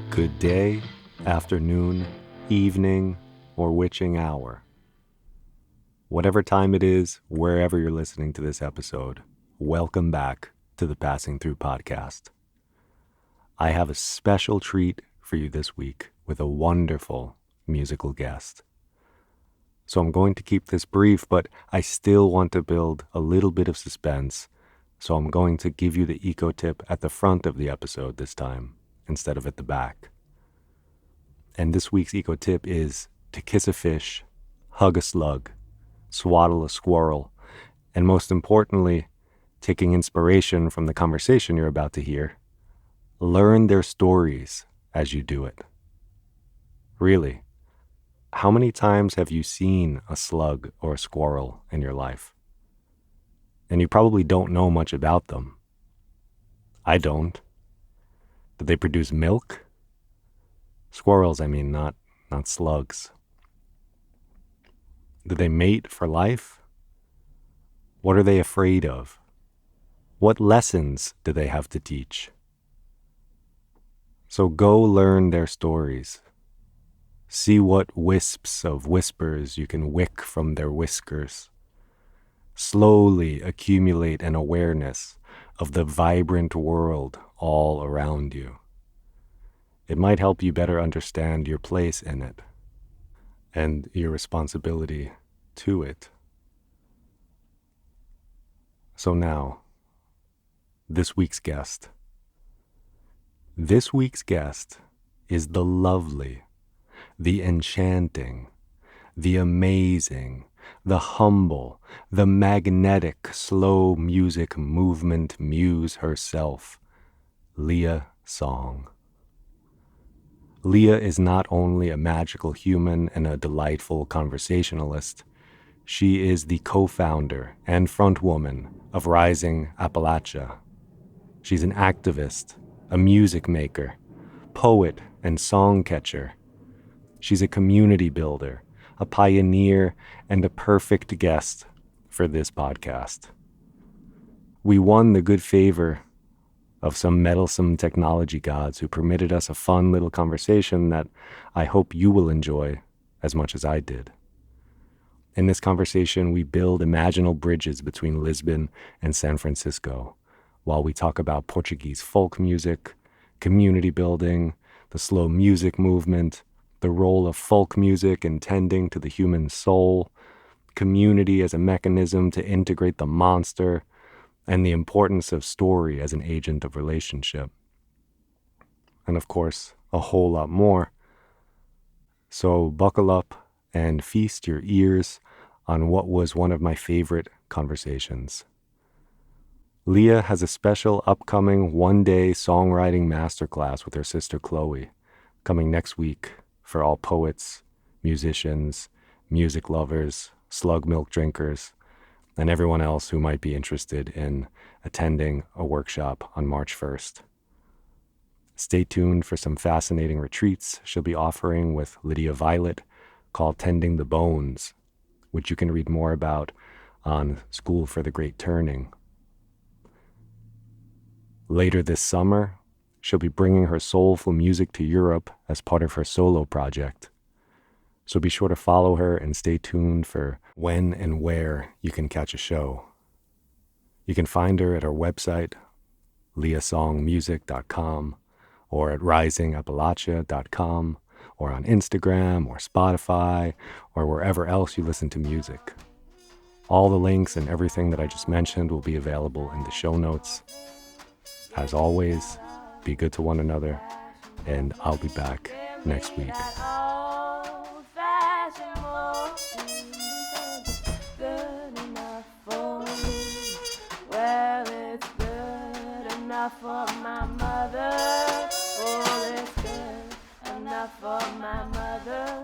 Good day, afternoon, evening, or witching hour. Whatever time it is, wherever you're listening to this episode, welcome back to the Passing Through podcast. I have a special treat for you this week with a wonderful musical guest. So I'm going to keep this brief, but I still want to build a little bit of suspense, so I'm going to give you the eco tip at the front of the episode this time, instead of at the back. And this week's eco tip is to kiss a fish, hug a slug, swaddle a squirrel, and most importantly, taking inspiration from the conversation you're about to hear, learn their stories as you do it. Really, how many times have you seen a slug or a squirrel in your life? And you probably don't know much about them. I don't. Do they produce milk? Squirrels, I mean, not slugs. Do they mate for life? What are they afraid of? What lessons do they have to teach? So go learn their stories. See what wisps of whispers you can wick from their whiskers. Slowly accumulate an awareness of the vibrant world all around you. It might help you better understand your place in it and your responsibility to it. So now, this week's guest. This week's guest is the lovely, the enchanting, the amazing, the humble, the magnetic Slow Music Movement Muse herself, Leah Song. Leah is not only a magical human and a delightful conversationalist, she is the co-founder and frontwoman of Rising Appalachia. She's an activist, a music maker, poet and song catcher. She's a community builder, a pioneer, and a perfect guest for this podcast. We won the good favor of some meddlesome technology gods who permitted us a fun little conversation that I hope you will enjoy as much as I did. In this conversation, we build imaginal bridges between Lisbon and San Francisco, while we talk about Portuguese folk music, community building, the slow music movement, the role of folk music in tending to the human soul, community as a mechanism to integrate the monster, and the importance of story as an agent of relationship. And of course, a whole lot more. So buckle up and feast your ears on what was one of my favorite conversations. Leah has a special upcoming one-day songwriting masterclass with her sister Chloe, coming next week for all poets, musicians, music lovers, slug milk drinkers, and everyone else who might be interested in attending a workshop on March 1st. Stay tuned for some fascinating retreats she'll be offering with Lydia Violet called Tending the Bones, which you can read more about on School for the Great Turning. Later this summer, she'll be bringing her soulful music to Europe as part of her solo project. So be sure to follow her and stay tuned for when and where you can catch a show. You can find her at her website, leahsongmusic.com, or at risingappalachia.com, or on Instagram or Spotify, or wherever else you listen to music. All the links and everything that I just mentioned will be available in the show notes. As always, be good to one another, and I'll be back next week. For my mother, oh, it's good enough for my mother.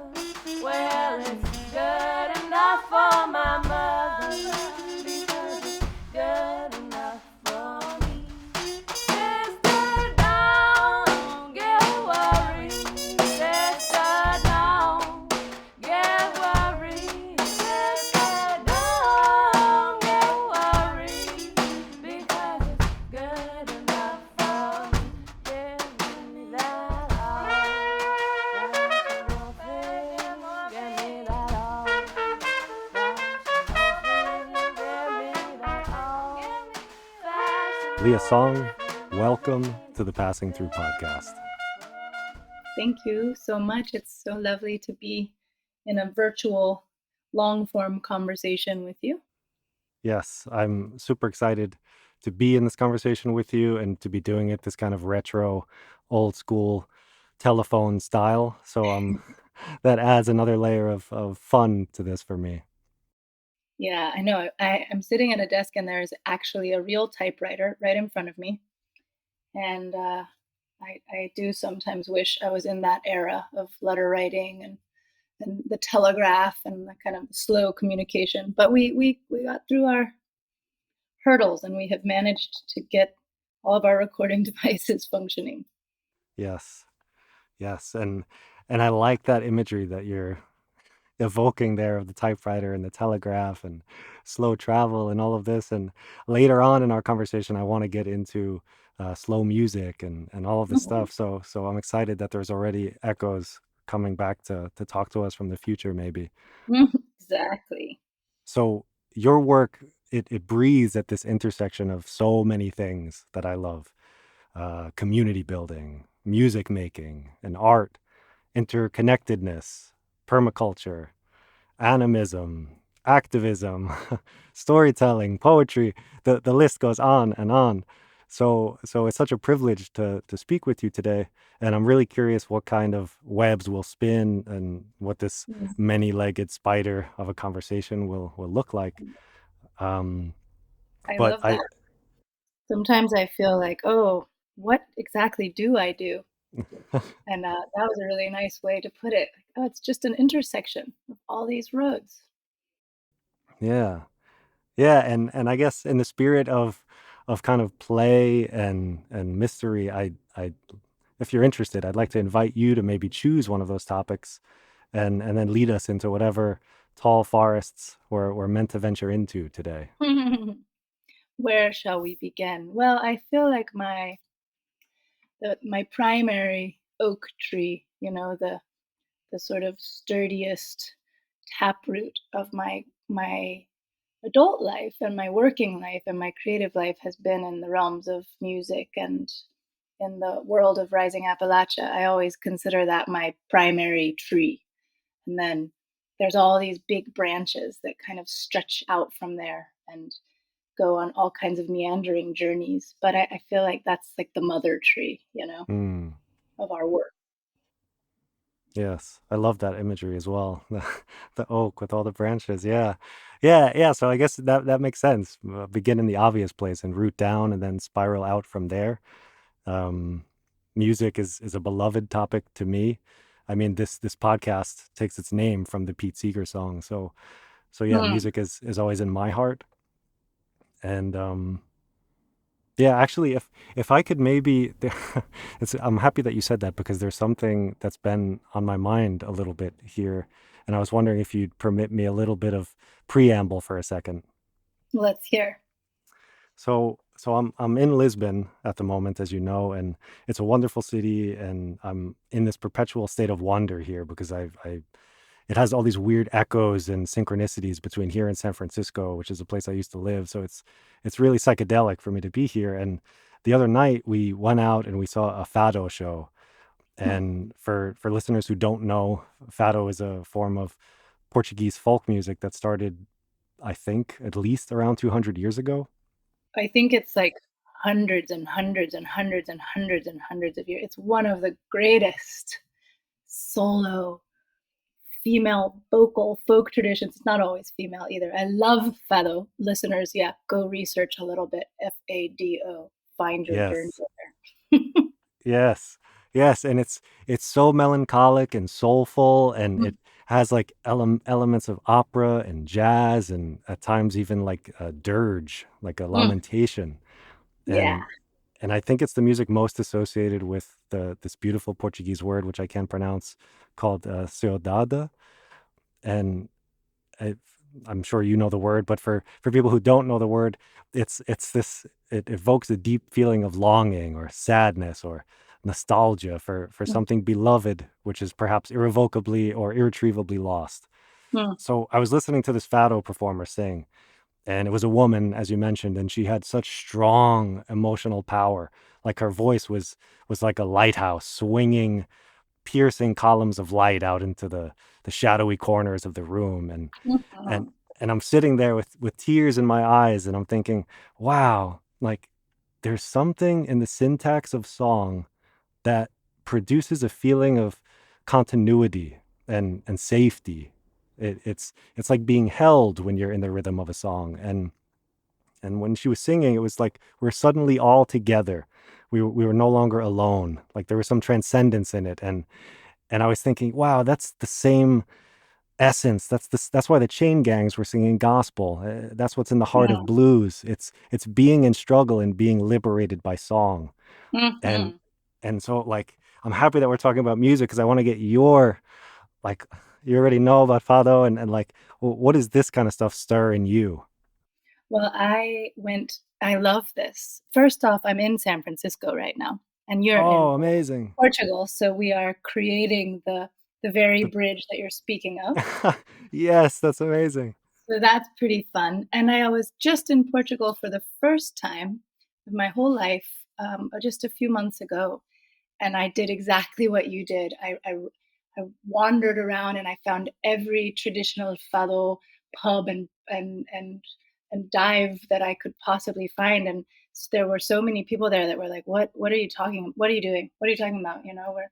Well, it's good enough for my mother, because it's good enough for me. Sister, don't get worried. Sister, don't get worried. Sister, don't get worried, because it's good enough for me. Leah Song, welcome to the Passing Through podcast. Thank you so much. It's so lovely to be in a virtual long form conversation with you. Yes, I'm super excited to be in this conversation with you and to be doing it this kind of retro, old school telephone style. So that adds another layer of fun to this for me. Yeah, I know. I'm sitting at a desk and there's actually a real typewriter right in front of me. And I do sometimes wish I was in that era of letter writing and the telegraph and the kind of slow communication. But we got through our hurdles and we have managed to get all of our recording devices functioning. Yes. Yes. And I like that imagery that you're evoking there of the typewriter and the telegraph and slow travel and all of this. And later on in our conversation, I want to get into slow music and all of this stuff. So I'm excited that there's already echoes coming back to talk to us from the future, maybe. Exactly. So your work, it breathes at this intersection of so many things that I love. Community building, music making, and art, interconnectedness, permaculture, animism, activism, storytelling, poetry. The list goes on and on. So it's such a privilege to speak with you today, and I'm really curious what kind of webs we'll spin and what this many-legged spider of a conversation will look like. Um, I but love I that. Sometimes I feel like, oh, what exactly do I do? And that was a really nice way to put it. Like, oh, it's just an intersection of all these roads. yeah. Yeah, and I guess in the spirit of kind of play and mystery, I if you're interested, I'd like to invite you to maybe choose one of those topics and then lead us into whatever tall forests we're meant to venture into today. Where shall we begin? Well, I feel like my primary oak tree, the sort of sturdiest taproot of my adult life and my working life and my creative life has been in the realms of music and in the world of rising Appalachia. I always consider that my primary tree. And then there's all these big branches that kind of stretch out from there and go on all kinds of meandering journeys. But I feel like that's like the mother tree, Mm, of our work. yes, I love that imagery as well. The oak with all the branches. Yeah, yeah. So I guess that makes sense. Begin in the obvious place and root down, and then spiral out from there. Um, Music is a beloved topic to me. I mean, this podcast takes its name from the Pete Seeger song. So yeah, Hmm. music is always in my heart. And yeah, actually, if I could maybe, I'm happy that you said that because there's something that's been on my mind a little bit here, and I was wondering if you'd permit me a little bit of preamble for a second. Let's hear. So I'm in Lisbon at the moment, as you know, and it's a wonderful city, and I'm in this perpetual state of wonder here because I it has all these weird echoes and synchronicities between here and San Francisco, which is a place I used to live. So it's really psychedelic for me to be here. And the other night we went out and we saw a fado show. Hmm. And for listeners who don't know, fado is a form of Portuguese folk music that started, I think, at least around 200 years ago. I think it's like hundreds and hundreds and hundreds and hundreds and hundreds of years. It's one of the greatest solo female vocal folk traditions. It's not always female either. I love fado. Listeners, yeah, go research a little bit. Fado. Find your journey Yes. there. Yes. Yes, and it's so melancholic and soulful, and it has like elements of opera and jazz, and at times even like a dirge, like a Mm, lamentation. yeah. And I think it's the music most associated with this beautiful Portuguese word which I can't pronounce called saudade. And I, I'm sure you know the word, but for people who don't know the word, it's this it evokes a deep feeling of longing or sadness or nostalgia for Mm, something beloved, which is perhaps irrevocably or irretrievably lost. mm, So I was listening to this fado performer sing, And it was a woman, as you mentioned, and she had such strong emotional power. Like her voice was like a lighthouse swinging piercing columns of light out into the shadowy corners of the room. And Mhm. and I'm sitting there with tears in my eyes, and I'm thinking, wow, like there's something in the syntax of song that produces a feeling of continuity and safety. It's like being held when you're in the rhythm of a song. And when she was singing, it was like we're suddenly all together. We were no longer alone. Like there was some transcendence in it. And I was thinking, wow, that's the same essence. That's why the chain gangs were singing gospel. That's what's in the heart Yeah. of blues. It's being in struggle and being liberated by song. And Mhm. and so like I'm happy that we're talking about music because I want to get your like you already know about Fado and like what does this kind of stuff stir in you? Well, I love this. First off, I'm in San Francisco right now, and you're in Oh, amazing. Portugal, so we are creating the very The- bridge that you're speaking of. yes, that's amazing. So that's pretty fun. And I was just in Portugal for the first time of my whole life, just a few months ago, and I did exactly what you did. I wandered around and I found every traditional fado pub and dive that I could possibly find. And there were so many people there that were like, What are you talking? What are you doing? What are you talking about? You know, we're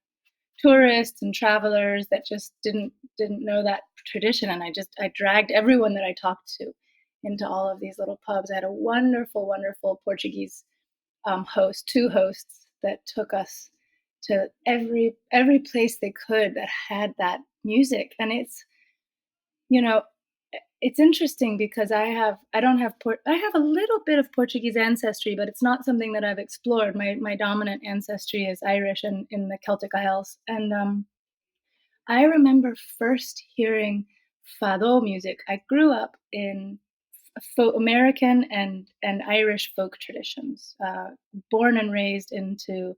tourists and travelers that just didn't know that tradition. And I dragged everyone that I talked to into all of these little pubs. I had a wonderful Portuguese two hosts that took us to every place they could that had that music. And you know it's interesting because I don't have I have a little bit of Portuguese ancestry, but it's not something that I've explored. My dominant ancestry is Irish and in the Celtic Isles. And I remember first hearing fado music. I grew up in American and Irish folk traditions. Born and raised into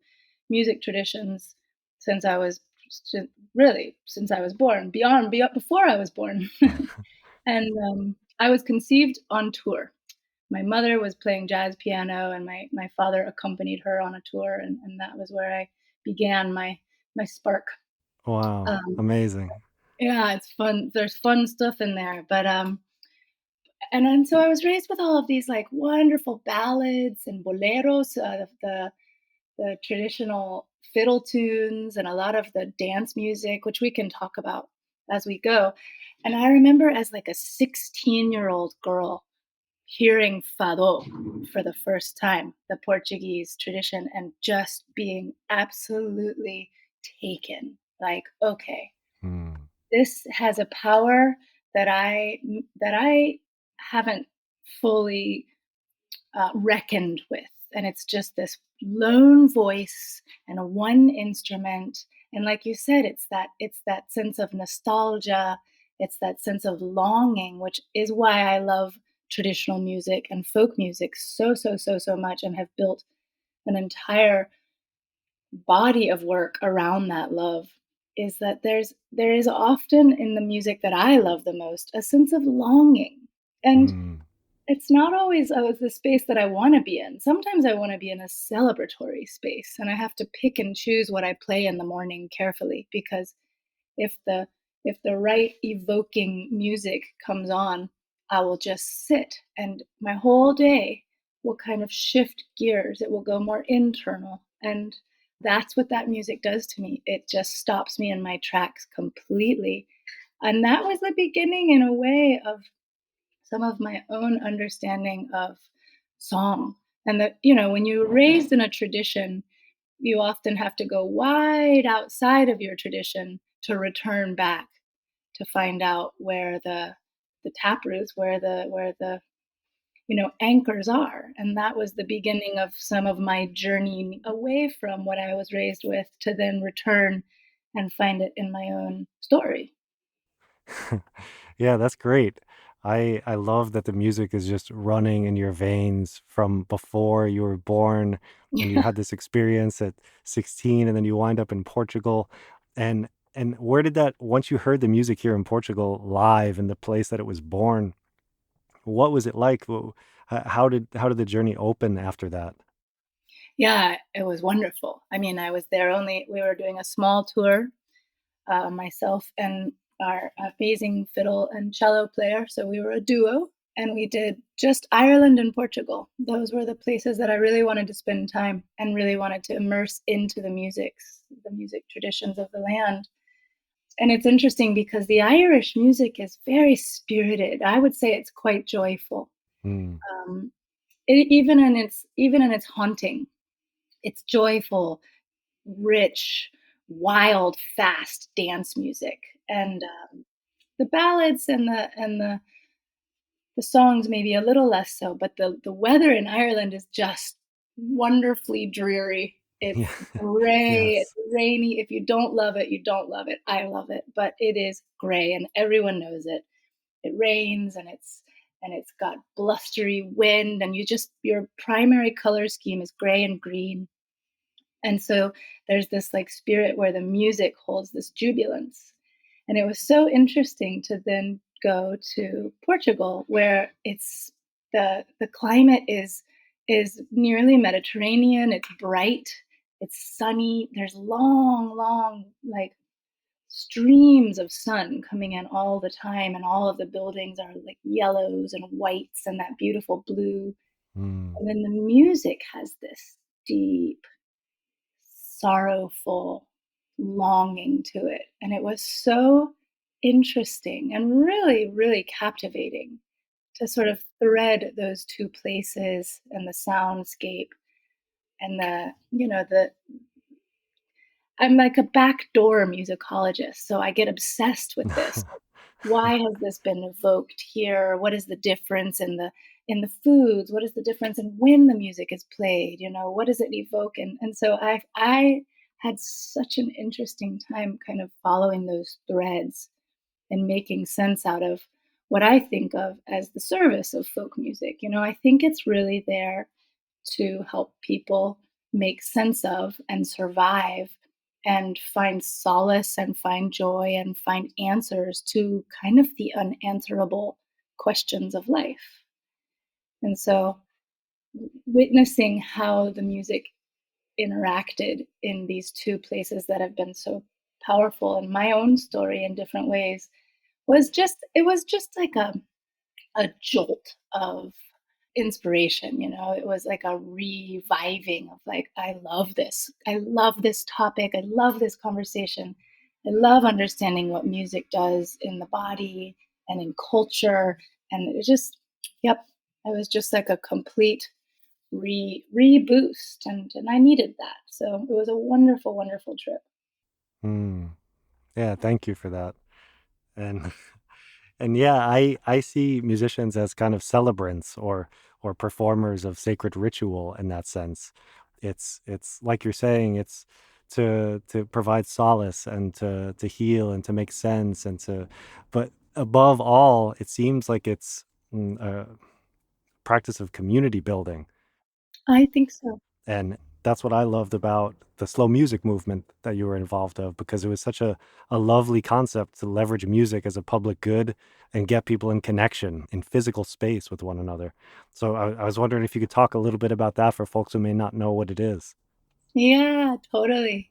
music traditions since I was really since I was born. Beyond before I was born, and I was conceived on tour. My mother was playing jazz piano, and my father accompanied her on a tour, and that was where I began my spark. Wow, Um, amazing. yeah, it's fun. There's fun stuff in there, but and then so I was raised with all of these like wonderful ballads and boleros, the traditional fiddle tunes, and a lot of the dance music, which we can talk about as we go. And I remember as like a 16-year-old girl hearing fado for the first time, the Portuguese tradition, and just being absolutely taken. Like, okay, Hmm. this has a power that I haven't fully reckoned with, and it's just this lone voice and a one instrument. And like you said, it's that sense of nostalgia, it's that sense of longing, which is why I love traditional music and folk music so much, and have built an entire body of work around that love. Is that there is often in the music that I love the most a sense of longing. And Hmm. it's not always the space that I wanna be in. Sometimes I wanna be in a celebratory space, and I have to pick and choose what I play in the morning carefully, because if the right evoking music comes on, I will just sit, and my whole day will kind of shift gears. It will go more internal, and that's what that music does to me. It just stops me in my tracks completely, and that was the beginning, in a way, of some of my own understanding of song. And that, when you're raised in a tradition, you often have to go wide outside of your tradition to return back to find out where the taproots, where the anchors are. And that was the beginning of some of my journey away from what I was raised with, to then return and find it in my own story. Yeah, that's great. I love that the music is just running in your veins from before you were born and you had this experience at 16 and then you wind up in Portugal. And where did that once you heard the music here in Portugal live in the place that it was born, What was it like? How did the journey open after that? Yeah, it was wonderful. I mean, I was there only we were doing a small tour, myself and our amazing fiddle and cello player, so we were a duo, and we did just Ireland and Portugal. Those were the places that I really wanted to spend time and really wanted to immerse into the music traditions of the land. And it's interesting because the Irish music is very spirited. I would say it's quite joyful. Mm. Um, even in its haunting, it's joyful, rich, wild, fast dance music, and the ballads and the songs maybe a little less so, but the weather in Ireland is just wonderfully dreary. Yeah. It's gray, it's Yes. rainy. If you don't love it, you don't love it. I love it, but it is gray, and everyone knows it. It rains, and it's got blustery wind, and your primary color scheme is gray and green. And so there's this like spirit where the music holds this jubilance. And it was so interesting to then go to Portugal where the climate is nearly Mediterranean, it's bright, it's sunny, there's long like streams of sun coming in all the time, and all of the buildings are like yellows and whites and that beautiful blue. Mm. And then the music has this deep sorrowful longing to it. And it was so interesting and really, really captivating to sort of thread those two places and the soundscape and I'm like a backdoor musicologist. So I get obsessed with this. Why has this been evoked here? What is the difference in the foods? What is the difference in when the music is played? You know, what does it evoke? And so I had such an interesting time kind of following those threads and making sense out of what I think of as the service of folk music. You know, I think it's really there to help people make sense of and survive and find solace and find joy and find answers to kind of the unanswerable questions of life. And so, witnessing how the music interacted in these two places that have been so powerful in my own story in different ways it was just like a jolt of inspiration, you know? It was like a reviving of like, I love this. I love this topic. I love this conversation. I love understanding what music does in the body and in culture. And it just, yep, it was just like a complete reboost. And I needed that. So it was a wonderful, wonderful trip. Mm. Yeah, thank you for that. And and yeah, I see musicians as kind of celebrants or performers of sacred ritual in that sense. It's like you're saying, it's to provide solace and to heal and to make sense and to but above all, it seems like it's a practice of community building. I think so. And that's what I loved about the slow music movement that you were involved of because it was such a lovely concept to leverage music as a public good and get people in connection in physical space with one another. So I was wondering if you could talk a little bit about that for folks who may not know what it is. Yeah, totally.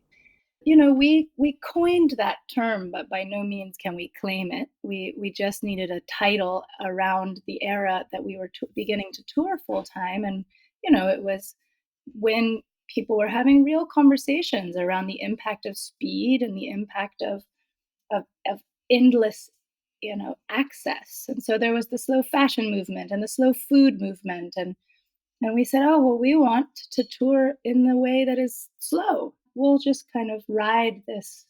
You know, we coined that term, but by no means can we claim it. We just needed a title around the era that we were beginning to tour full time, and you know, it was when people were having real conversations around the impact of speed and the impact of endless, you know, access. And so there was the slow fashion movement and the slow food movement, and we said, "Oh, well, we want to tour in the way that is slow. We'll just kind of ride this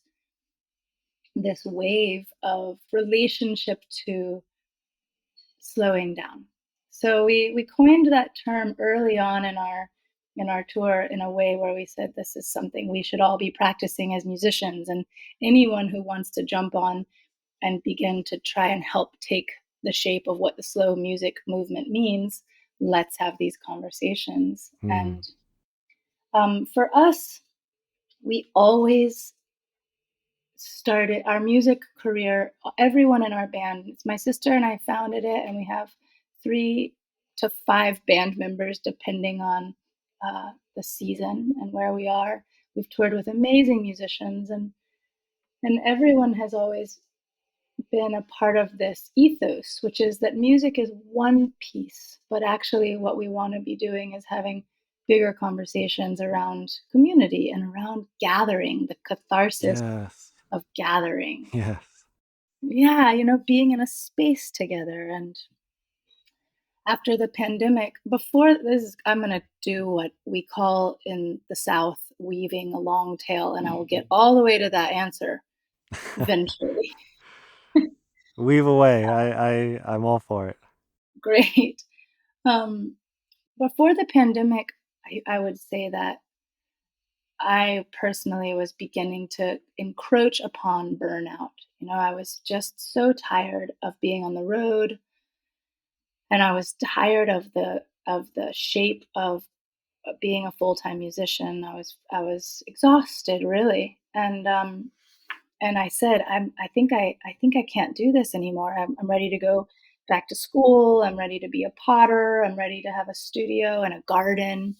wave of relationship to slowing down." So we coined that term early on in our tour in a way where we said this is something we should all be practicing as musicians, and anyone who wants to jump on and begin to try and help take the shape of what the slow music movement means, let's have these conversations. Hmm. And for us, we always started our music career. Everyone in our band, it's my sister and I founded it, and we have 3 to 5 band members, depending on the season and where we are. We've toured with amazing musicians, and everyone has always been a part of this ethos, which is that music is one piece, but actually, what we want to be doing is having bigger conversations around community and around gathering, the catharsis Yes. of gathering. Yes. Yeah, being in a space together. And after the pandemic, before this, I'm going to do what we call in the South weaving a long tail, and I will get all the way to that answer eventually. Weave away. I'm all for it. Great. Um, Before the pandemic, I would say that I personally was beginning to encroach upon burnout. I was just so tired of being on the road, and I was tired of the shape of being a full-time musician. I was exhausted, really. And I said, I think I can't do this anymore. I'm ready to go back to school. I'm ready to be a potter. I'm ready to have a studio and a garden.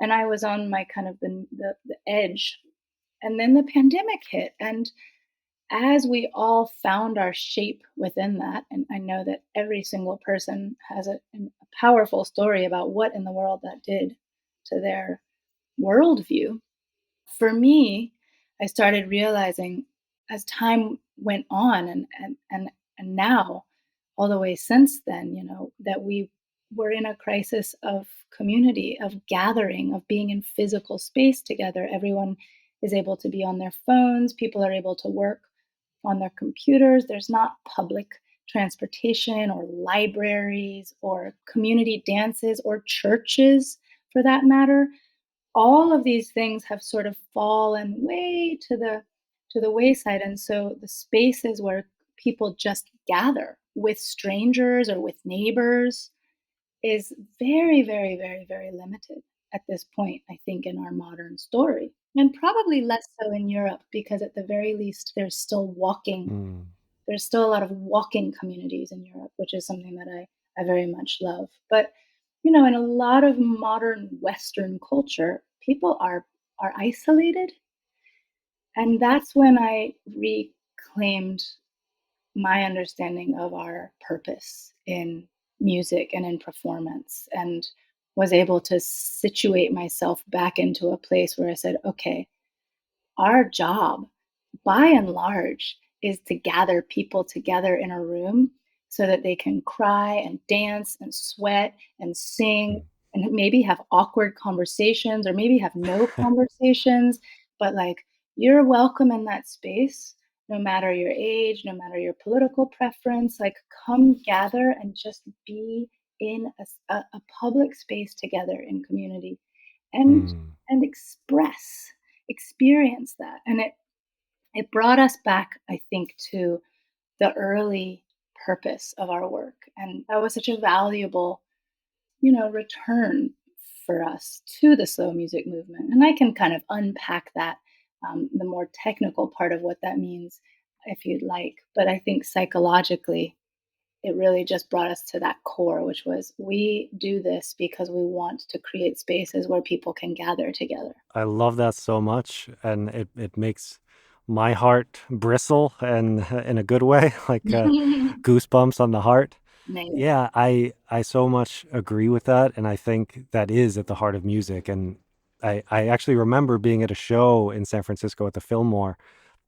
And I was on my kind of the edge. And then the pandemic hit. And as we all found our shape within that, and I know that every single person has a powerful story about what in the world that did to their worldview. For me, I started realizing as time went on, and now, all the way since then, that we were in a crisis of community, of gathering, of being in physical space together. Everyone is able to be on their phones, people are able to work on their computers. There's not public transportation or libraries or community dances or churches, for that matter. All of these things have sort of fallen way to the wayside, and so the spaces where people just gather with strangers or with neighbors is very, very, very, very limited at this point, I think, in our modern story, and probably less so in Europe, because at the very least Mm. there's still a lot of walking communities in Europe, which is something that I very much love. But in a lot of modern Western culture, people are isolated, and that's when I reclaimed my understanding of our purpose in music and in performance, and was able to situate myself back into a place where I said, okay, our job, by and large, is to gather people together in a room so that they can cry and dance and sweat and sing and maybe have awkward conversations or maybe have no conversations. But like, you're welcome in that space, no matter your age, no matter your political preference. Like, come gather and just be in a public space together in community, and Mm. experience that. And it brought us back, I think, to the early purpose of our work, and that was such a valuable, return for us to the slow music movement. And I can kind of unpack that, the more technical part of what that means, if you'd like. But I think psychologically, it really just brought us to that core, which was, we do this because we want to create spaces where people can gather together. I love that so much, and it makes my heart bristle, and in a good way, like goosebumps on the heart. Nice. Yeah, I so much agree with that, and I think that is at the heart of music. And I actually remember being at a show in San Francisco at the Fillmore.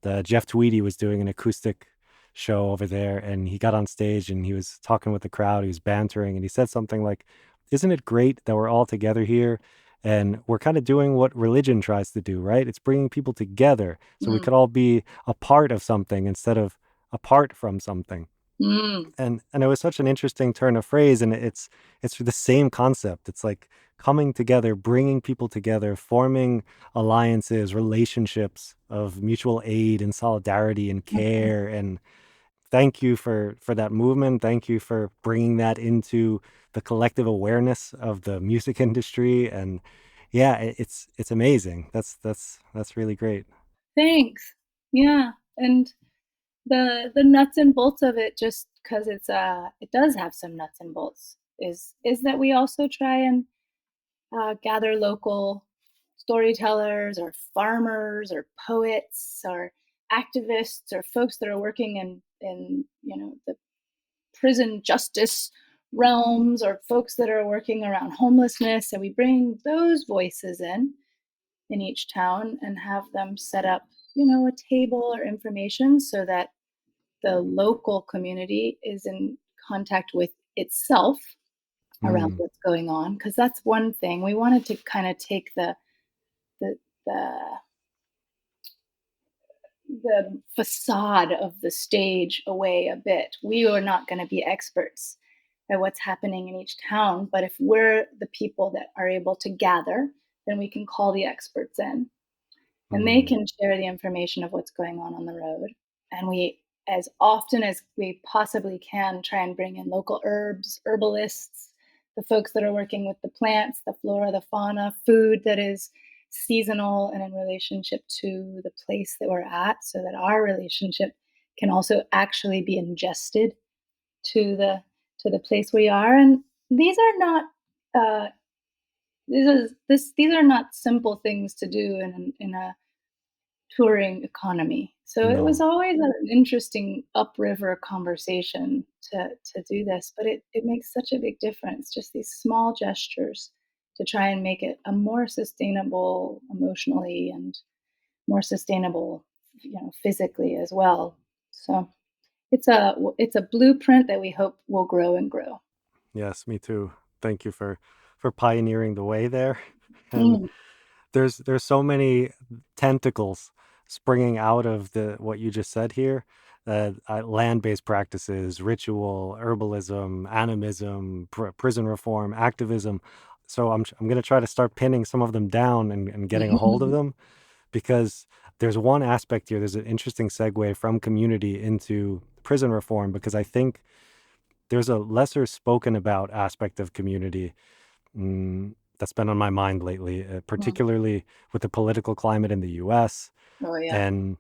The Jeff Tweedy was doing an acoustic show over there, and he got on stage and he was talking with the crowd. He was bantering, and he said something like, "Isn't it great that we're all together here?" And we're kind of doing what religion tries to do, right? It's bringing people together so we Mm, could all be a part of something instead of apart from something. mm, And it was such an interesting turn of phrase, and it's the same concept. It's like coming together, bringing people together, forming alliances, relationships of mutual aid and solidarity and mhm. care. And thank you for that movement. Thank you for bringing that into the collective awareness of the music industry. And yeah, it's amazing. That's really great. Thanks. Yeah, and the nuts and bolts of it just because it does have some nuts and bolts, is that we also try and gather local storytellers or farmers or poets or activists or folks that are working in the prison justice realms or folks that are working around homelessness, and we bring those voices in each town and have them set up a table or information so that the local community is in contact with itself around Mm, what's going on, because that's one thing we wanted to kind of take the the the facade of the stage away a bit. We are not going to be experts at what's happening in each town, but if we're the people that are able to gather, then we can call the experts in and they mm, can share the information of what's going on the road. And we, as often as we possibly can, try and bring in local herbs, herbalists, the folks that are working with the plants, the flora, the fauna, food that is seasonal and in relationship to the place that we're at, so that our relationship can also actually be ingested to the place we are. And these are not uh, these are not simple things to do in a touring economy. So it was no. always an interesting upriver conversation to do this, but it makes such a big difference, just these small gestures to try and make it a more sustainable emotionally and more sustainable, physically as well. So it's a blueprint that we hope will grow and grow. Yes, me too. Thank you for pioneering the way there. And Mm. there's so many tentacles springing out of the what you just said here. Land-based practices, ritual, herbalism, animism, prison reform, activism. So I'm going to try to start pinning some of them down and getting a hold of them because there's one aspect here. There's an interesting segue from community into prison reform because I think there's a lesser spoken about aspect of community that's been on my mind lately, Mm. particularly with the political climate in the U.S. Oh yeah. and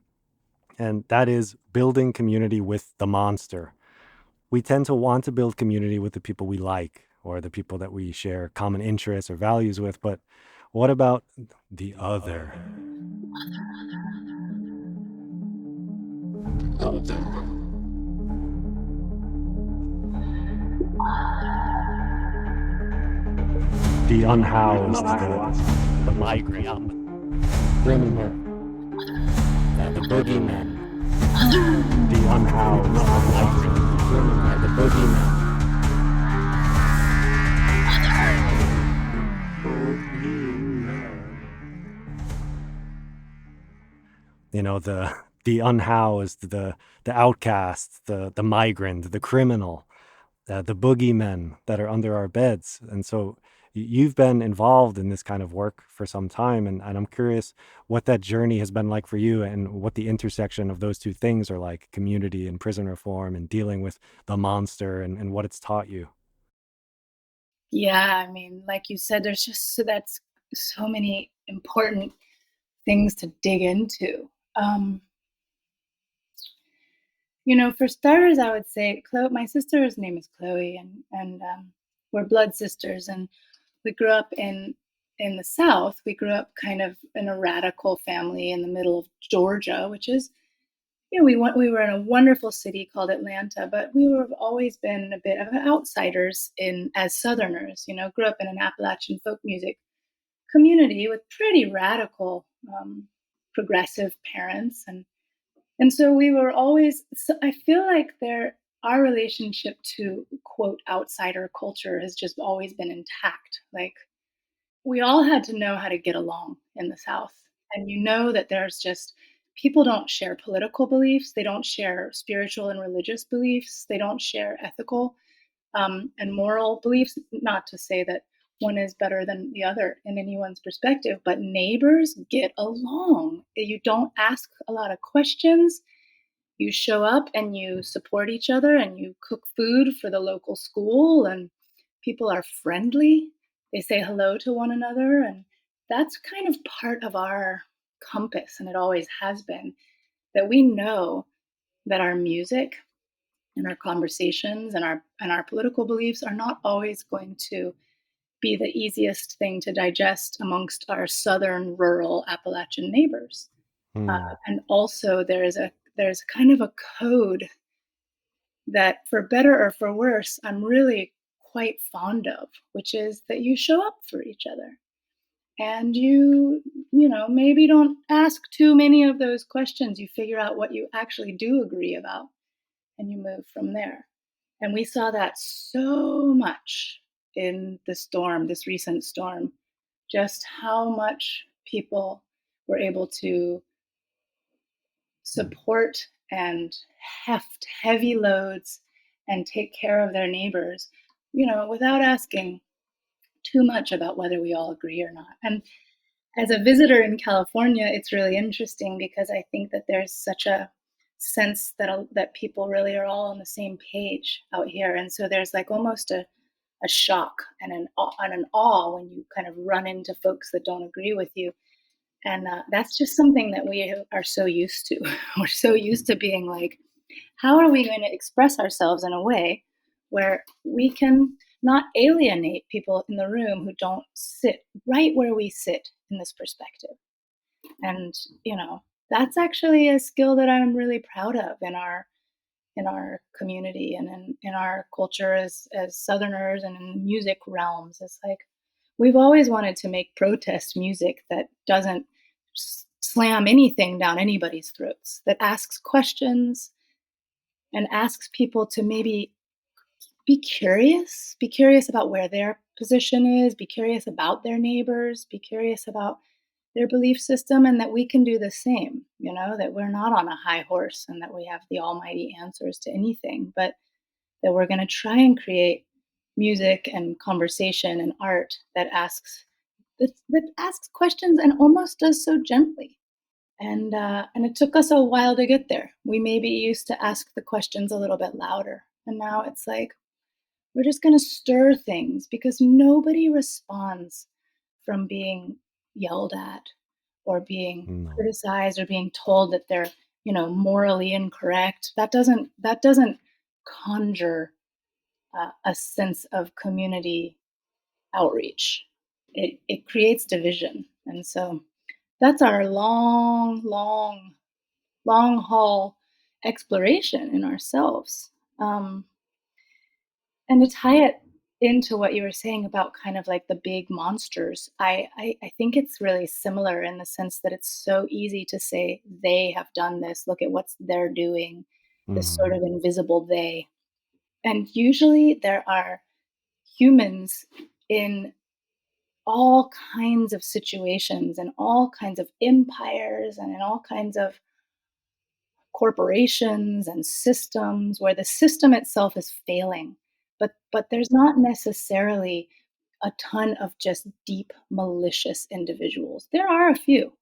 and that is building community with the monster. We tend to want to build community with the people we like or the people that we share common interests or values with, but what about the other? The unhoused, the migrant, criminal, the boogeyman, the unhoused, the migrant, the criminal, the boogeyman. The unhoused, the outcast, the migrant, the criminal, the boogeymen that are under our beds. And so you've been involved in this kind of work for some time, and I'm curious what that journey has been like for you and what the intersection of those two things are like, community and prison reform and dealing with the monster and what it's taught you. Yeah, I mean, like you said, there's just that's so many important things to dig into. Um, for starters, I would say my sister's name is Chloe, and we're blood sisters, and we grew up in the South. We grew up kind of in a radical family in the middle of Georgia, which is we were in a wonderful city called Atlanta, but we have always been a bit of outsiders in as Southerners. Grew up in an Appalachian folk music community with pretty radical, progressive parents, and so we were always. So I feel like our relationship to quote outsider culture has just always been intact. Like we all had to know how to get along in the South, and that there's just people don't share political beliefs, they don't share spiritual and religious beliefs, they don't share ethical and moral beliefs. Not to say that one is better than the other in anyone's perspective, but neighbors get along. You don't ask a lot of questions. You show up and you support each other and you cook food for the local school, and people are friendly. They say hello to one another, and that's kind of part of our compass, and it always has been, that we know that our music and our conversations and our political beliefs are not always going to be the easiest thing to digest amongst our southern rural Appalachian neighbors. Mm. And also there's kind of a code that, for better or for worse, I'm really quite fond of, which is that you show up for each other and you maybe don't ask too many of those questions. You figure out what you actually do agree about and you move from there. And we saw that so much in this recent storm, just how much people were able to support and heft heavy loads and take care of their neighbors, without asking too much about whether we all agree or not. And as a visitor in California, it's really interesting because I think that there's such a sense that people really are all on the same page out here, and so there's like almost a shock and an awe when you kind of run into folks that don't agree with you, and that's just something that we are so used to. We're so used to being like, how are we going to express ourselves in a way where we can not alienate people in the room who don't sit right where we sit in this perspective? And, that's actually a skill that I'm really proud of in our community and in our culture as Southerners and in the music realms. It's like we've always wanted to make protest music that doesn't slam anything down anybody's throats, that asks questions and asks people to maybe be curious about where their position is, be curious about their neighbors, be curious about their belief system, and that we can do the same, that we're not on a high horse and that we have the almighty answers to anything, but that we're going to try and create music and conversation and art that asks questions and almost does so gently. And it took us a while to get there. We maybe used to ask the questions a little bit louder, and now it's like we're just going to stir things because nobody responds from being yelled at or being No. criticized or being told that they're morally incorrect. That doesn't conjure a sense of community outreach. It creates division, and so that's our long haul exploration in ourselves. Um, and to tie it into what you were saying about kind of like the big monsters, I think it's really similar in the sense that it's so easy to say they have done this. Look at what they're doing. This sort Mhm. of invisible they. And usually there are humans in all kinds of situations and all kinds of empires and in all kinds of corporations and systems where the system itself is failing, but there's not necessarily a ton of just deep malicious individuals. There are a few.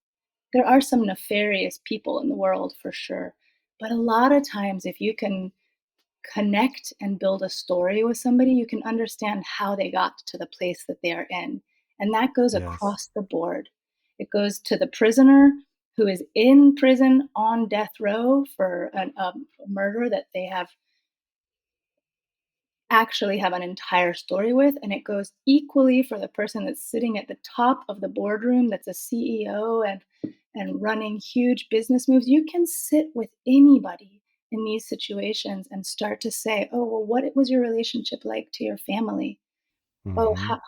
There are some nefarious people in the world for sure. But a lot of times if you can connect and build a story with somebody, you can understand how they got to the place that they are in. And that goes Yes. across the board. It goes to the prisoner who is in prison on death row for a murder that they actually have an entire story with. And it goes equally for the person that's sitting at the top of the boardroom, that's a CEO and running huge business moves. You can sit with anybody in these situations and start to say, oh, well, what was your relationship like to your family? Oh, Mhm.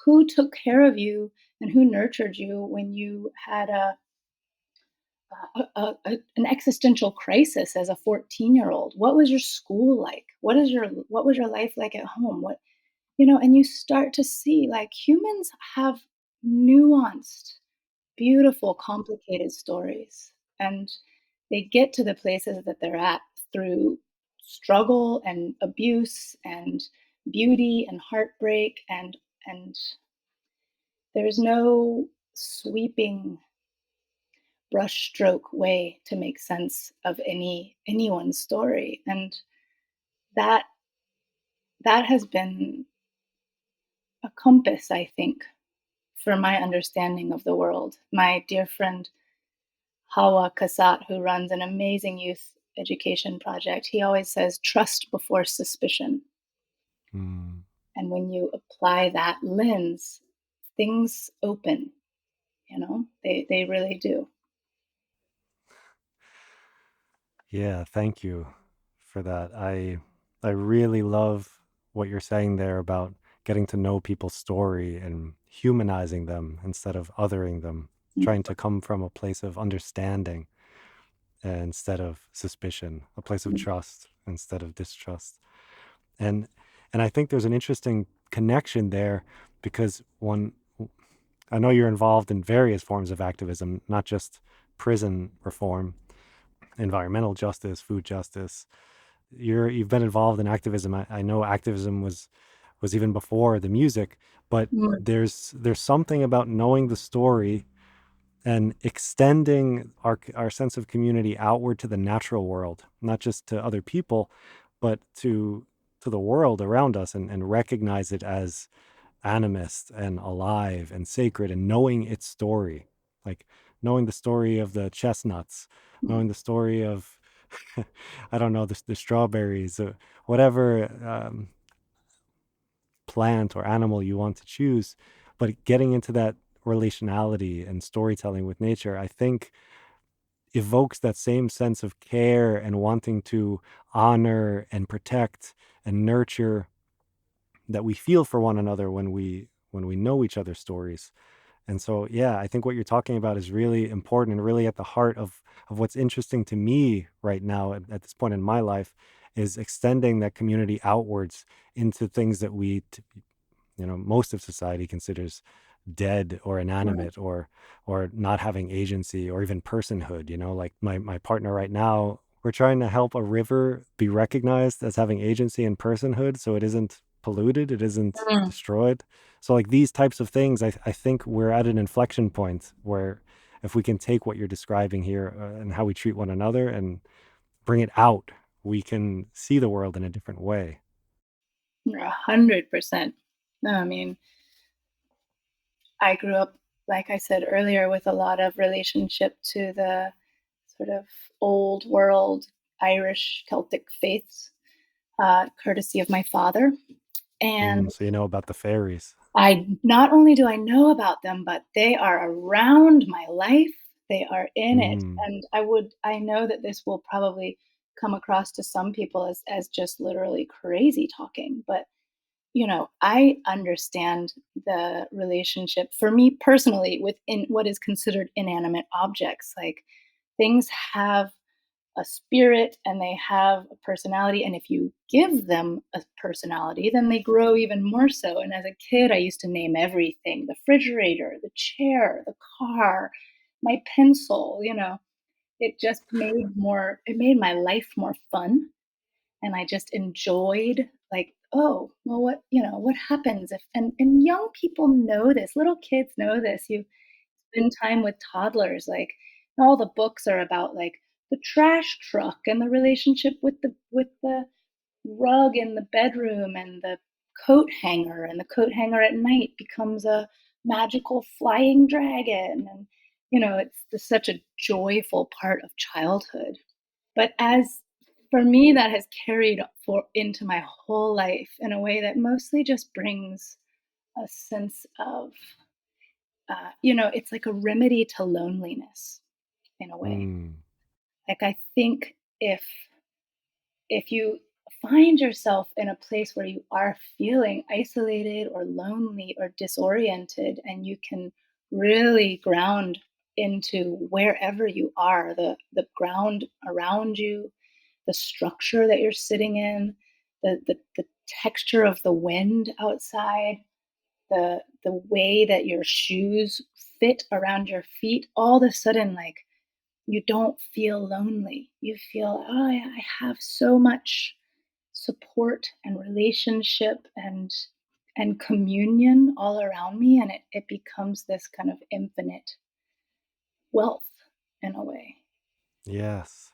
who took care of you and who nurtured you when you had an existential crisis as a 14-year-old? What was your school like? What was your life like at home? And you start to see like humans have nuanced, beautiful, complicated stories, and they get to the places that they're at through struggle and abuse and beauty and heartbreak, and there's no sweeping brushstroke way to make sense of anyone's story. And that that has been a compass, I think, for my understanding of the world. My dear friend Hawa Kasat, who runs an amazing youth education project, he always says, trust before suspicion. Mm. And when you apply that lens, things open, they really do. Yeah, thank you for that. I really love what you're saying there about getting to know people's story and humanizing them instead of othering them, trying to come from a place of understanding instead of suspicion, a place of Mhm. trust instead of distrust. And and I think there's an interesting connection there because one I know you're involved in various forms of activism, not just prison reform, environmental justice, food justice. You've been involved in activism. I know activism was even before the music, but Mm, there's something about knowing the story and extending our sense of community outward to the natural world, not just to other people, but to the world around us, and recognize it as animist and alive and sacred, and knowing its story, like knowing the story of the chestnuts, mm, knowing the story of I don't know, the strawberries, whatever plant or animal you want to choose, but getting into that relationality and storytelling with nature, I think evokes that same sense of care and wanting to honor and protect and nurture that we feel for one another when we know each other's stories. And so, yeah, I think what you're talking about is really important and really at the heart of what's interesting to me right now at this point in my life is extending that community outwards into things that most of society considers dead or right. inanimate or not having agency or even personhood. Like my partner right now, we're trying to help a river be recognized as having agency and personhood so it isn't polluted, it isn't Mm, destroyed. So like these types of things, I think we're at an inflection point where if we can take what you're describing here, and how we treat one another and bring it out, we can see the world in a different way. you're 100%. No, I mean, I grew up, like I said earlier, with a lot of relationship to the sort of old world Irish Celtic faiths, courtesy of my father. And So you know about the fairies. I not only do I know about them, but they are around my life. They are in it. Mm, And I know that this will probably come across to some people as just literally crazy talking, but I understand the relationship for me personally within what is considered inanimate objects. Like things have a spirit and they have a personality. And if you give them a personality, then they grow even more so. And as a kid, I used to name everything: the refrigerator, the chair, the car, my pencil. It made my life more fun. And I just enjoyed, like, oh, well, what happens if, and young people know this, little kids know this. You spend time with toddlers, like all the books are about like the trash truck and the relationship with the rug in the bedroom and the coat hanger, and the coat hanger at night becomes a magical flying dragon. And such a joyful part of childhood. But as for me, that has carried for into my whole life in a way that mostly just brings a sense of, it's like a remedy to loneliness in a way. mm. Like I think if you find yourself in a place where you are feeling isolated or lonely or disoriented, and you can really ground into wherever you are, the ground around you, the structure that you're sitting in, the texture of the wind outside, the way that your shoes fit around your feet, all of a sudden, like, you don't feel lonely. You feel, oh, I have so much support and relationship and communion all around me, and it becomes this kind of infinite wealth in a way. Yes.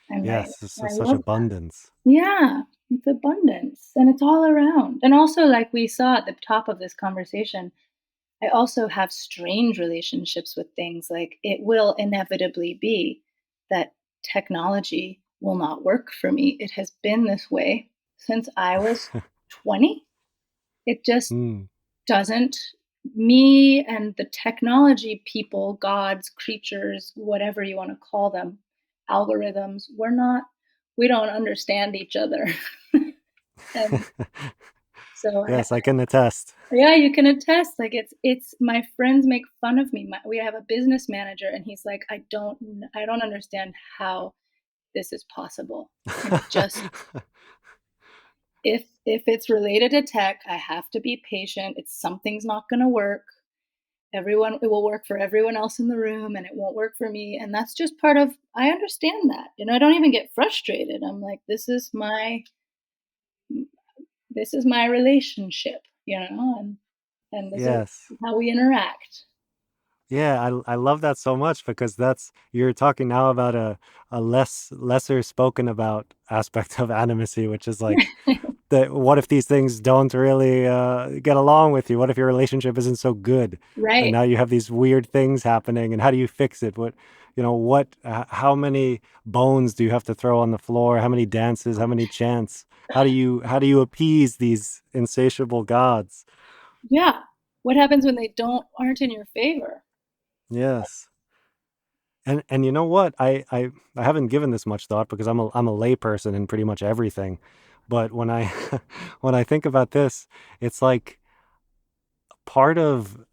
And Yes, this I is such love that. abundance. Yeah, it's abundance and it's all around. And also, like we saw at the top of this conversation, I also have strange relationships with things. Like it will inevitably be that technology will not work for me. It has been this way since I was 20. It just Mm. doesn't. Me and the technology people, gods, creatures, whatever you want to call them, algorithms, we don't understand each other. And so Yes, I can attest. yeah, you can attest. Like it's my friends make fun of me. We have a business manager, and he's like, I don't understand how this is possible. And it just if it's related to tech, I have to be patient. It's something's not going to work. It will work for everyone else in the room, and it won't work for me. And that's just part of. I understand that. I don't even get frustrated. I'm like, this is my relationship, and this is Yes. how we interact. Yeah, I love that so much because that's you're talking now about a lesser spoken about aspect of animacy, which is like that what if these things don't really get along with you? What if your relationship isn't so good? And Right. now you have these weird things happening, and how do you fix it? How many bones do you have to throw on the floor? How many dances? How many chants? How do you appease these insatiable gods? Yeah. What happens when they don't aren't in your favor? Yes. And you know what? I haven't given this much thought because I'm a layperson in pretty much everything. But when I when I think about this, it's like part of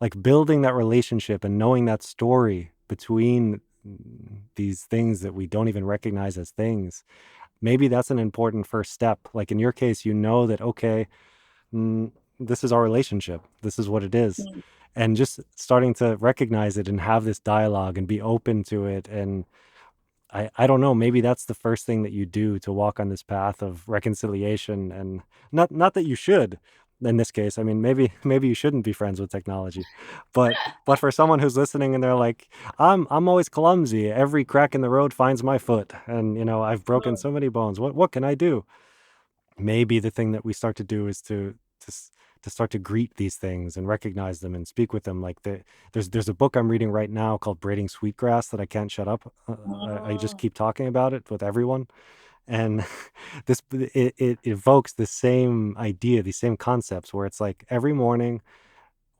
like building that relationship and knowing that story between these things that we don't even recognize as things. Maybe that's an important first step. Like in your case, you know that okay, mm, this is our relationship. This is what it is. Mm. And just starting to recognize it and have this dialogue and be open to it. And I don't know, maybe that's the first thing that you do to walk on this path of reconciliation. And not that you should in this case. I mean, maybe you shouldn't be friends with technology. But for someone who's listening and they're like, I'm always clumsy. Every crack in the road finds my foot. And I've broken Oh, so many bones. What can I do? Maybe the thing that we start to do is to start to greet these things and recognize them and speak with them. There's a book I'm reading right now called Braiding Sweetgrass that I can't shut up. I just oh, keep talking about it with everyone, and it evokes the same idea, these same concepts, where it's like every morning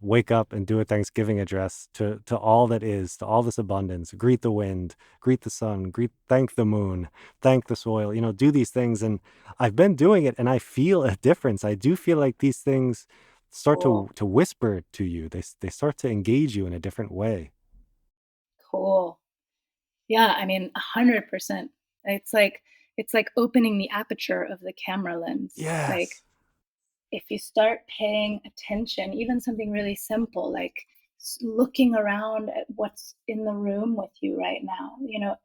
wake up and do a Thanksgiving address to all that is, to all this abundance. Greet the wind, greet the sun, thank the moon, thank the soil. Do these things, and I've been doing it, and I feel a difference. I do feel like these things start to cool, to whisper to you. They start to engage you in a different way. cool. Yeah, I mean, 100%. It's like it's like opening the aperture of the camera lens. Like, Yes. if you start paying attention, even something really simple like looking around at what's in the room with you right now,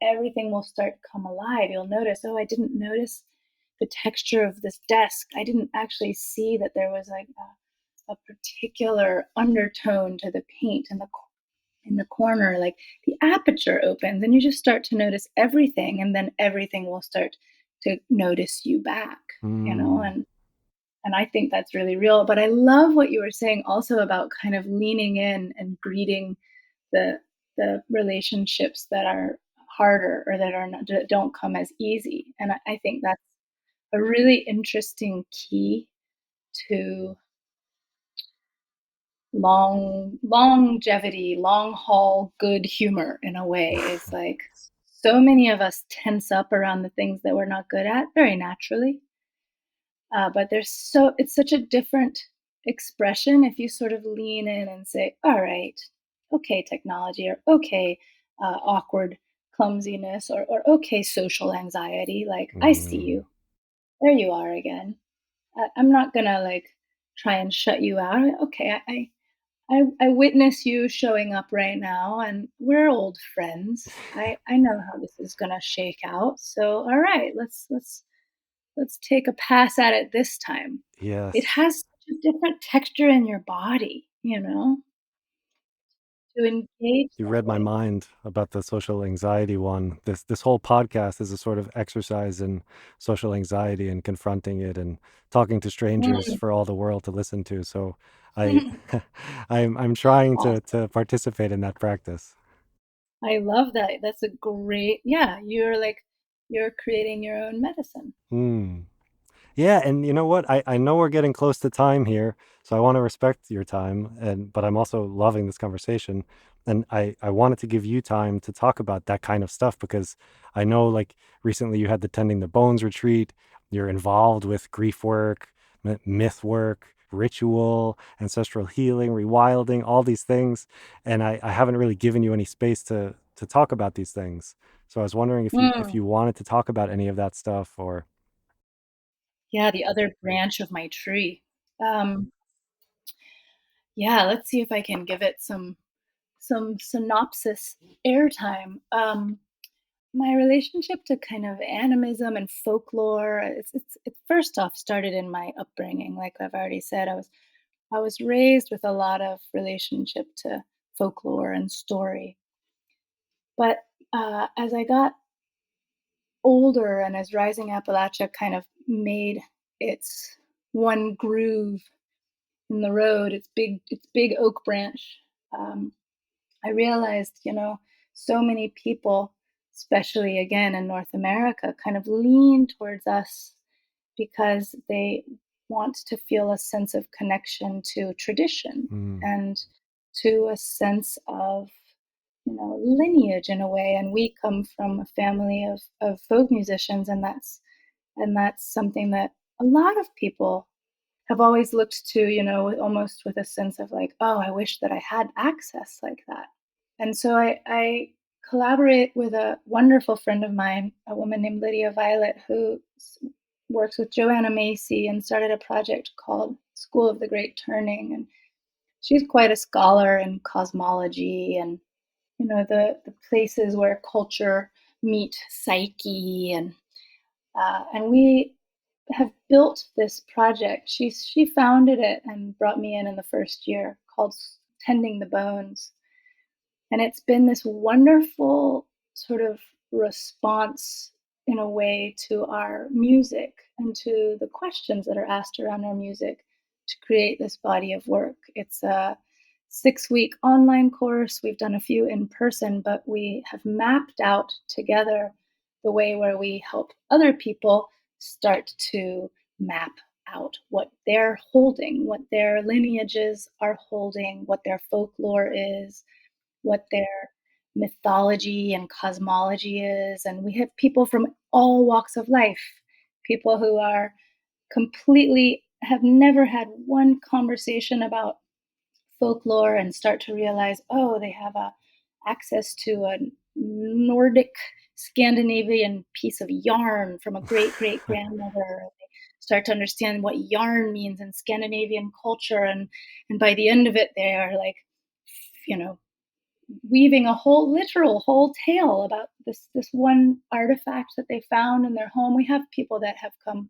everything will start to come alive. You'll notice, oh, I didn't notice the texture of this desk. I didn't actually see that there was like a particular undertone to the paint in the corner. Like the aperture opens, and you just start to notice everything, and then everything will start to notice you back. You know, Mm. and and I think that's really real. But I love what you were saying also about kind of leaning in and greeting the relationships that are harder or that are not that don't come as easy. And I think that's a really interesting key to longevity, long haul good humor in a way. Is like so many of us tense up around the things that we're not good at very naturally. But it's such a different expression if you sort of lean in and say, all right, okay, technology, or okay, awkward clumsiness, or okay, social anxiety. Like, I see Mm. you. There you are again. I'm not gonna like try and shut you out. Okay, I witness you showing up right now, and we're old friends. I know how this is gonna shake out. So, all right, let's take a pass at it this time. It Yes. has such a different texture in your body, to engage You that read my way. mind about the social anxiety one. This whole podcast is a sort of exercise in social anxiety and confronting it and talking to strangers Mm. for all the world to listen to. So I I'm trying to Awesome. to participate in that practice. I love that. That's a great, yeah, you're like you're creating your own medicine. Hmm. Yeah, and you know what? I know we're getting close to time here, so I want to respect your time, and but I'm also loving this conversation. And I wanted to give you time to talk about that kind of stuff because I know like recently you had the Tending the Bones retreat, you're involved with grief work, myth work, ritual, ancestral healing, rewilding, all these things. And I haven't really given you any space to talk about these things. So I was wondering if Mm. you wanted to talk about any of that stuff or Yeah, the other branch of my tree. Um, yeah, let's see if I can give it some synopsis airtime. My relationship to kind of animism and folklore, it first off started in my upbringing. Like I've already said, I was raised with a lot of relationship to folklore and story. But as I got older and as Rising Appalachia kind of made its one groove in the road, its big oak branch, um, I realized, so many people, especially again in North America, kind of lean towards us because they want to feel a sense of connection to tradition mm, and to a sense of lineage in a way. And we come from a family of folk musicians, and that's something that a lot of people have always looked to, with, almost with a sense of like, oh, I wish that I had access like that. And so I collaborate with a wonderful friend of mine, a woman named Lydia Violet, who works with Joanna Macy and started a project called School of the Great Turning. And she's quite a scholar in cosmology and the places where culture meet psyche, and we have built this project. She founded it and brought me in the first year, called Tending the Bones, and it's been this wonderful sort of response in a way to our music and to the questions that are asked around our music to create this body of work. It's a 6-week online course. We've done a few in person, but we have mapped out together the way where we help other people start to map out what they're holding, what their lineages are holding, what their folklore is, what their mythology and cosmology is. And we have people from all walks of life, people who are completely have never had one conversation about folklore and start to realize, oh, they have access to a Nordic Scandinavian piece of yarn from a great great grandmother. They start to understand what yarn means in Scandinavian culture, and by the end of it, they are like, you know, weaving a whole literal whole tale about this one artifact that they found in their home. We have people that have come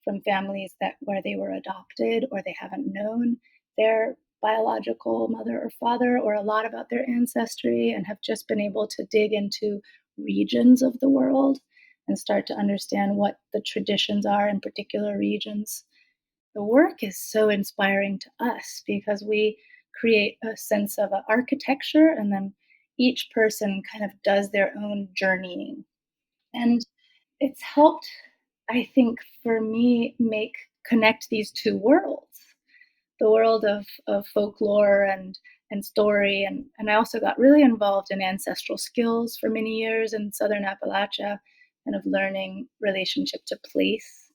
from families that where they were adopted or they haven't known their biological mother or father or a lot about their ancestry and have just been able to dig into regions of the world and start to understand what the traditions are in particular regions. The work is so inspiring to us because we create a sense of architecture, and then each person kind of does their own journeying. And it's helped, I think, for me make connect these two worlds, the world of folklore and story. And I also got really involved in ancestral skills for many years in Southern Appalachia and of learning relationship to place.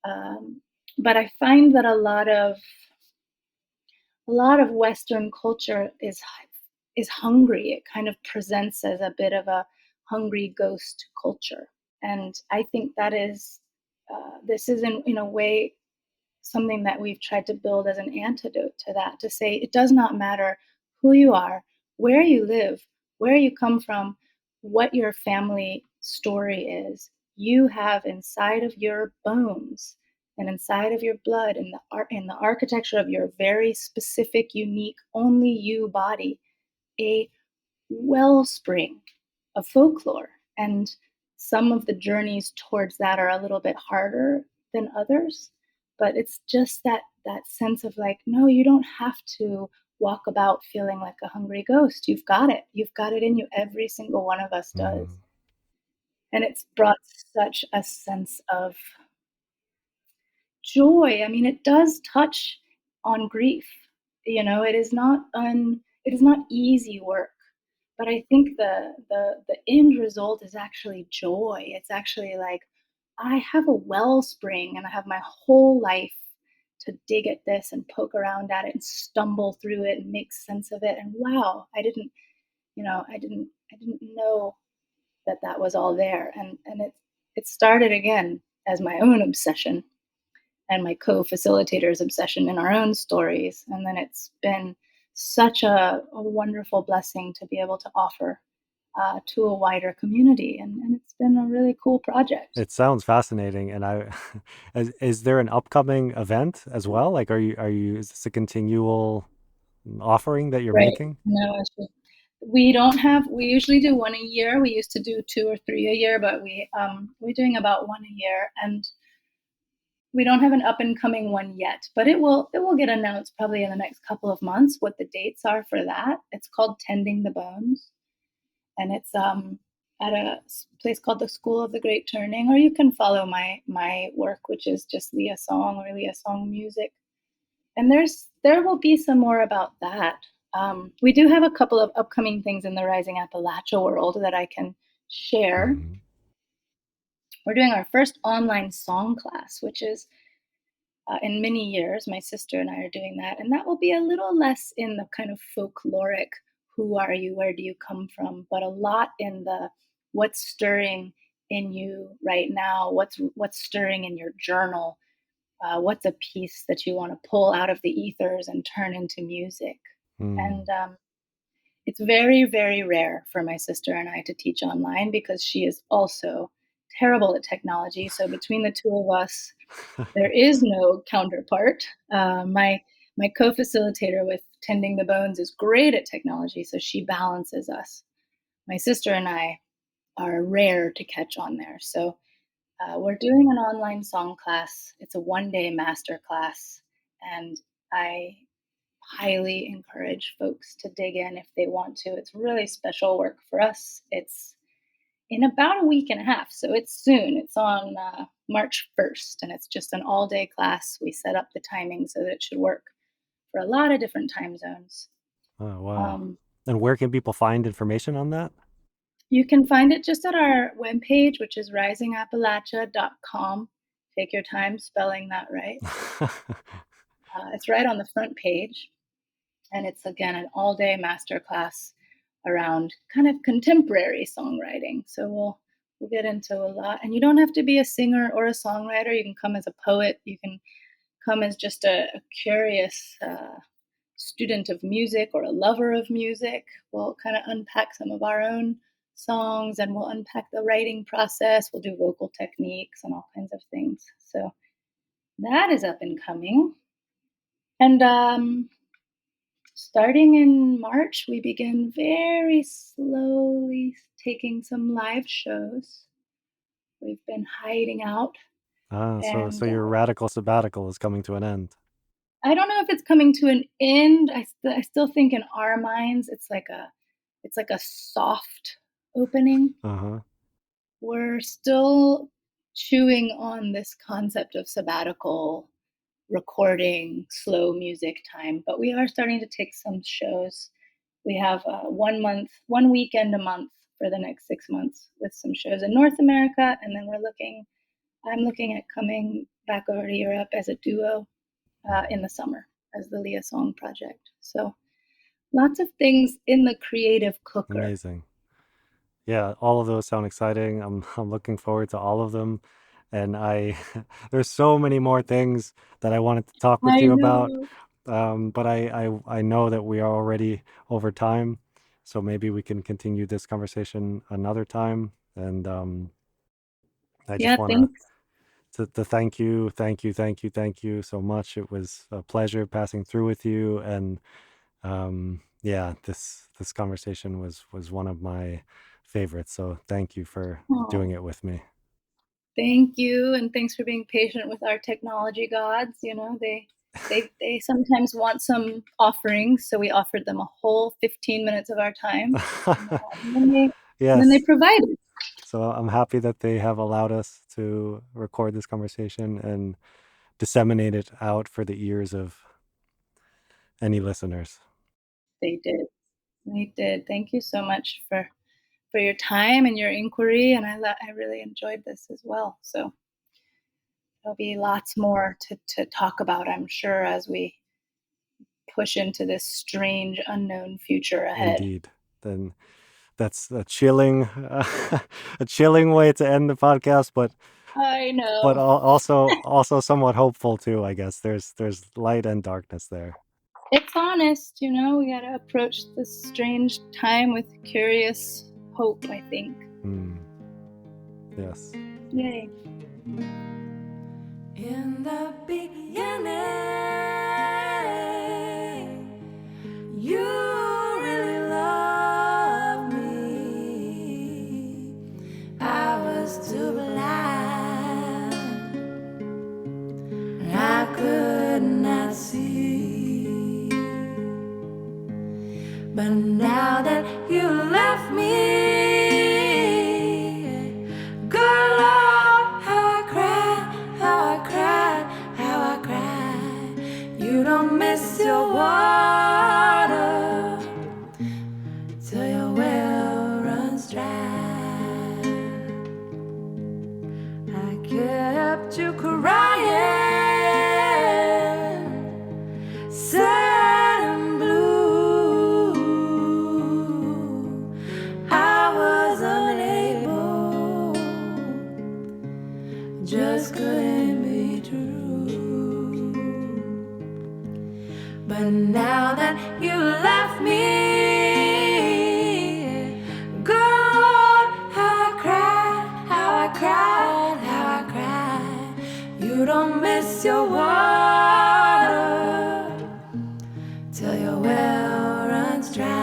Um, but I find that a lot of Western culture is hungry. It kind of presents as a bit of a hungry ghost culture, and I think that is this is in a way something that we've tried to build as an antidote to that, to say it does not matter who you are, where you live, where you come from, what your family story is. You have inside of your bones and inside of your blood and the architecture of your very specific, unique, only you body, a wellspring of folklore. And some of the journeys towards that are a little bit harder than others. But it's just that sense of like, no, you don't have to walk about feeling like a hungry ghost. You've got it. You've got it in you. Every single one of us does. mm. And it's brought such a sense of joy. I mean, it does touch on grief. You know, it is not easy work, but I think the end result is actually joy. It's actually like I have a wellspring and I have my whole life to dig at this and poke around at it and stumble through it and make sense of it. And wow, I didn't know that that was all there. And it started again as my own obsession and my co-facilitator's obsession in our own stories. And then it's been such a wonderful blessing to be able to offer to a wider community. And it's been a really cool project. It sounds fascinating, and I is there an upcoming event as well? Like, is this a continual offering that you're Right. making? No, it's just, we don't have, we usually do one a year. We used to do two or three a year, but we're doing about one a year. And we don't have an up and coming one yet, but it will get announced probably in the next couple of months what the dates are for that. It's called Tending the Bones, and it's at a place called the School of the Great Turning, or you can follow my work, which is just Leah Song or Leah Song Music. And there will be some more about that. We do have a couple of upcoming things in the Rising Appalachia world that I can share. Hmm. We're doing our first online song class, which is in many years. My sister and I are doing that, and that will be a little less in the kind of folkloric "Who are you? Where do you come from?" but a lot in the what's stirring in you right now, what's stirring in your journal, what's a piece that you want to pull out of the ethers and turn into music. Mm. And it's very, very rare for my sister and I to teach online because she is also terrible at technology. So between the two of us, there is no counterpart. My co-facilitator with Tending the Bones is great at technology, so she balances us. My sister and I are rare to catch on there. So we're doing an online song class. It's a one-day master class, and I highly encourage folks to dig in if they want to. It's really special work for us. It's in about a week and a half, so it's soon. It's on March 1st, and it's just an all day class. We set up the timing so that it should work for a lot of different time zones. Oh, wow. Um, And where can people find information on that? you can find it just at our webpage, which is risingappalachia.com. Take your time spelling that right. It's right on the front page, and it's again an all day masterclass around kind of contemporary songwriting. So we'll get into a lot, and you don't have to be a singer or a songwriter. You can come as a poet. You can come as just a curious student of music or a lover of music. We'll kind of unpack some of our own songs, and we'll unpack the writing process. We'll do vocal techniques and all kinds of things. So that is up and coming. And starting in March, we begin very slowly taking some live shows. We've been hiding out, So and your radical sabbatical is coming to an end. I don't know if it's coming to an end. I still think in our minds it's like a soft opening. Uh-huh. We're still chewing on this concept of sabbatical recording, slow music time, but we are starting to take some shows. We have 1 month, one weekend a month for the next 6 months with some shows in North America, and then I'm looking at coming back over to Europe as a duo in the summer as the Leah Song project. So lots of things in the creative cooker. Amazing. Yeah, all of those sound exciting. I'm looking forward to all of them. And I there's so many more things that I wanted to talk with I you about. know. But I know that we are already over time. So maybe we can continue this conversation another time. And I just Yeah, want thanks. to thank you so much. It was a pleasure passing through with you. And yeah, this conversation was one of my favorites. So thank you for doing Oh, it with me. thank you, and thanks for being patient with our technology gods. You know, they sometimes want some offerings, so we offered them a whole 15 minutes of our time, and then they Yes. provided. So I'm happy that they have allowed us to record this conversation and disseminate it out for the ears of any listeners. They did. They did. Thank you so much for your time and your inquiry, and I really enjoyed this as well. So there'll be lots more to talk about, I'm sure, as we push into this strange, unknown future ahead. Indeed. Then that's a chilling, a chilling way to end the podcast, but I know. but also somewhat hopeful too. I guess there's light and darkness there. It's honest, you know. We gotta approach this strange time with curious hope, I think. Yes. Yay. In the beginning, you really loved me. I was too blind, I could not see. But now that you left me, good Lord, how I cried, how I cried, how I cried. You don't miss your water till your well runs dry. I kept you crying, sad and blue. I was unable, just couldn't be true. But now that you left me, good Lord, how I cried, how I cried, how I cried. You don't miss your water till your well runs dry.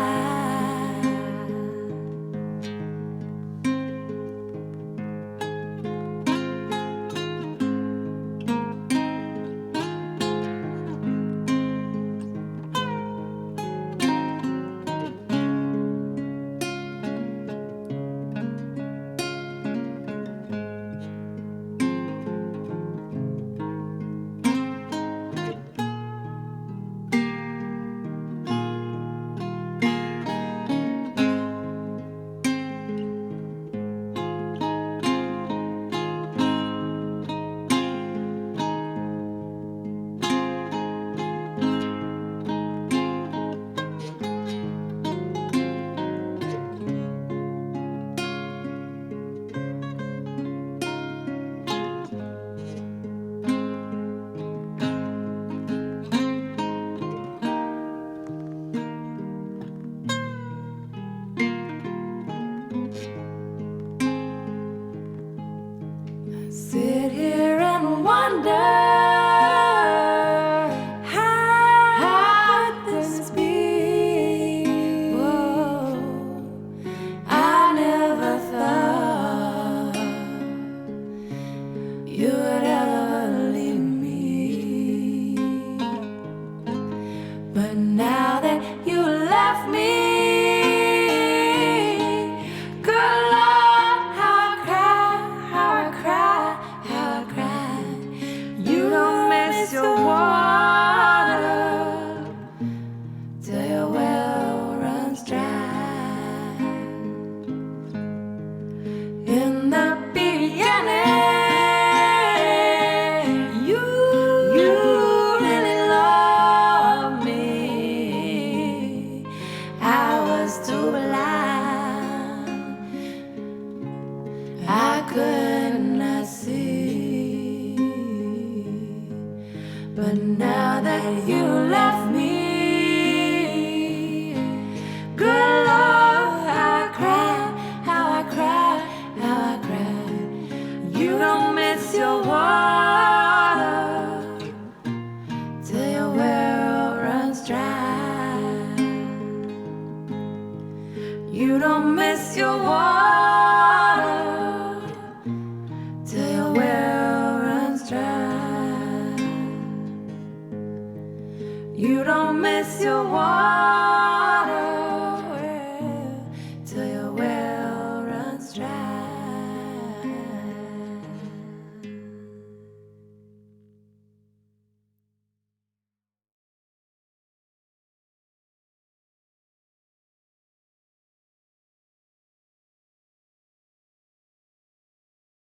Sit here and wonder, how could this be? Whoa, I never thought you would ever leave me. But now that you left me, good Lord, how I cry, how I cry, how I cry. You don't miss your water till your well runs dry. In the beginning, you really loved me. I was too blind, I could not see. But now that you left me, good Lord, how I cry, how I cry, how I cry. You don't miss your water till your well runs dry. You don't miss your water till your well runs dry. You don't miss your water